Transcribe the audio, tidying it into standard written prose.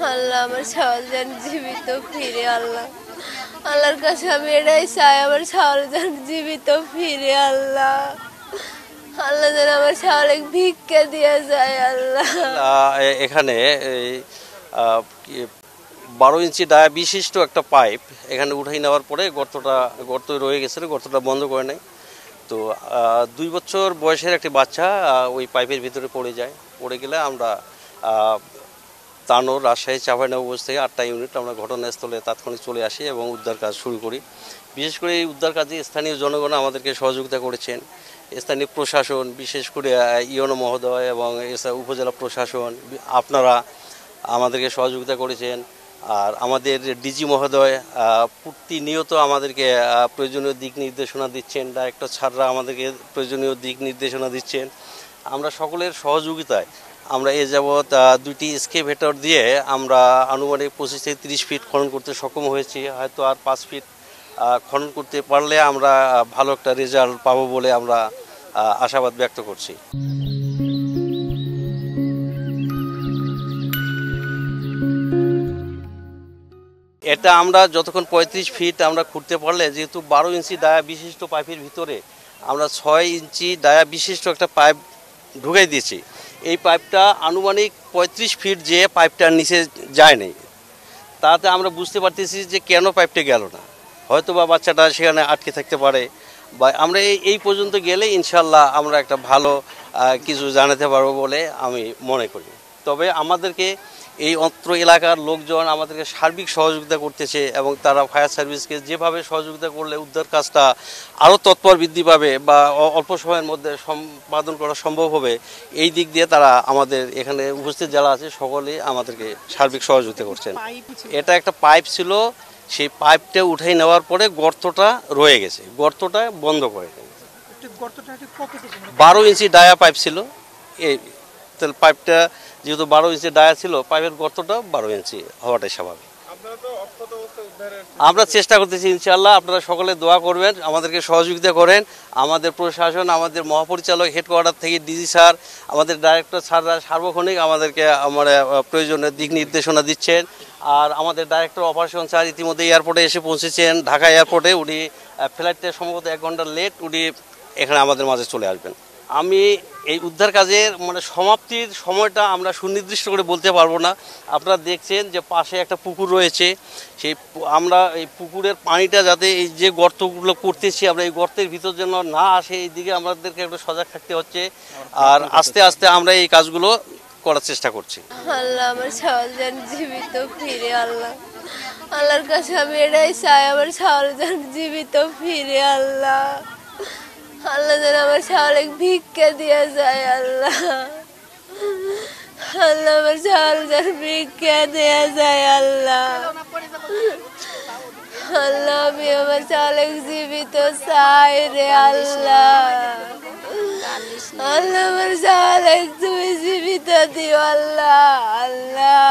আল্লাহ আমার ছাওয়াল যেন জীবিত ফিরে আল্লাহ আল্লাহর কাছে আমি এটাই চাই আমার ছাওয়াল যেন জীবিত ফিরে আল্লাহ আল্লাহ যেন আমার ছাওয়ালে ভিক্ষা দিয়ে যায় আল্লাহ। এখানে 12 ইঞ্চি ডায়া বিশিষ্ট একটা পাইপ এখানে উঠাই নেওয়ার পরে গর্ত রয়ে গেছে, গর্তটা বন্ধ করে নেয়। তো 2 বছর বয়সের একটি বাচ্চা ওই পাইপের ভিতরে পড়ে যায়। পড়ে গেলে আমরা তানোর রাজশাহী চাঁপাইনবাবগঞ্জ থেকে 8টা ইউনিট আমরা ঘটনাস্থলে তাৎক্ষণিক চলে আসি এবং উদ্ধার কাজ শুরু করি। বিশেষ করে এই উদ্ধার কাজে স্থানীয় জনগণ আমাদেরকে সহযোগিতা করেছেন। স্থানীয় প্রশাসন, বিশেষ করে ইউনো মহোদয় এবং উপজেলা প্রশাসন, আপনারা আমাদেরকে সহযোগিতা করেছেন। আর আমাদের ডিজি মহোদয় প্রতিনিয়ত আমাদেরকে প্রয়োজনীয় দিক নির্দেশনা দিচ্ছেন, ডাইরেক্টর স্যাররা আমাদেরকে প্রয়োজনীয় দিক নির্দেশনা দিচ্ছেন। আমরা সকলের সহযোগিতায় আমরা এ যাবৎ 2টি এক্সকেভেটর দিয়ে আমরা আনুমানিক 25 থেকে 30 ফিট খনন করতে সক্ষম হয়েছি। হয়তো আর 5 ফিট খনন করতে পারলে আমরা ভালো একটা রেজাল্ট পাবো বলে আমরা আশাবাদ ব্যক্ত করছি। এটা আমরা যতক্ষণ 35 ফিট আমরা খুঁড়তে পারলে, যেহেতু 12 ইঞ্চি ডায়া বিশিষ্ট পাইপের ভিতরে আমরা 6 ইঞ্চি ডায়া বিশিষ্ট একটা পাইপ ঢুকাই দিয়েছি। এই পাইপটা আনুমানিক 35 ফিট যে পাইপটার নিচে যায় নাই, তাতে আমরা বুঝতে পারতেছি যে কেন পাইপটা গেল না। হয়তো বা বাচ্চাটা সেখানে আটকে থাকতে পারে, বা আমরা এই পর্যন্ত গেলে ইনশাল্লাহ আমরা একটা ভালো কিছু জানাতে পারবো বলে আমি মনে করি। তবে আমাদেরকে এই অত্র এলাকার লোকজন আমাদেরকে সার্বিক সহযোগিতা করতেছে এবং তারা ফায়ার সার্ভিসকে যেভাবে সহযোগিতা করলে উদ্ধার কাজটা আরও তৎপর বৃদ্ধি পাবে বা অল্প সময়ের মধ্যে সম্পাদন করা সম্ভব হবে, এই দিক দিয়ে তারা আমাদের এখানে উপস্থিত যারা আছে সকলেই আমাদেরকে সার্বিক সহযোগিতা করছেন। এটা একটা পাইপ ছিল, সেই পাইপটা উঠাই নেওয়ার পরে গর্তটা রয়ে গেছে, গর্তটা বন্ধ করে দেয়। 12 ইঞ্চি ডায়া পাইপ ছিল, এই পাইপটা যেহেতু 12 ইঞ্চি ডায়া ছিল, পাইপের গর্তটা 12 ইঞ্চি হওয়াটাই স্বাভাবিক। আমরা চেষ্টা করতেছি ইনশাআল্লাহ। আপনারা সকলে দোয়া করবেন, আমাদেরকে সহযোগিতা করেন। আমাদের প্রশাসন, আমাদের মহাপরিচালক হেডকোয়ার্টার থেকে ডিজি স্যার, আমাদের ডাইরেক্টর স্যাররা সার্বক্ষণিক আমাদেরকে প্রয়োজনীয় দিক নির্দেশনা দিচ্ছেন। আর আমাদের ডাইরেক্টর অপারেশন স্যার ইতিমধ্যে এয়ারপোর্টে এসে পৌঁছেছেন, ঢাকা এয়ারপোর্টে। উনি ফ্লাইটটা সম্ভবত 1 ঘন্টা লেট, উনি এখানে আমাদের মাঝে চলে আসবেন। আমি এই উদ্ধার কাজের সমাপ্তির সময়টা আমরা সুনির্দিষ্ট করে বলতে পারবো না। আপনারা দেখছেন যে পাশে একটা পুকুর রয়েছে, সেই আমরা এই পুকুরের পানিটা যাতে এই যে গর্তগুলো করতেছি আমরা এই গর্তের ভিতর যেন না আসে, এই দিকে আমাদেরকে একটু সজাগ থাকতে হচ্ছে। আর আস্তে আস্তে আমরা এই কাজগুলো করার চেষ্টা করছি। আল্লাহ আমার ছাওয়াল যেন জীবিত ফিরে আল্লাহ আল্লাহর কাছে আমি এটাই চাই আমার ছাওয়াল যেন জীবিত ফিরে আল্লাহ আল্লাহ যেন আমার ছাওয়ালে ভিক্ষা দিয়ে যায় আল্লাহ আল্লাহ আমার ছাওয়াল যেন ভিক্ষা দিয়ে যায় আল্লাহ আল্লাহ আমি আমার ছাওয়ালে জীবিত চাই রে আল্লাহ আল্লাহ আমার ছাওয়ালে তুমি জীবিত দিও আল্লাহ আল্লাহ।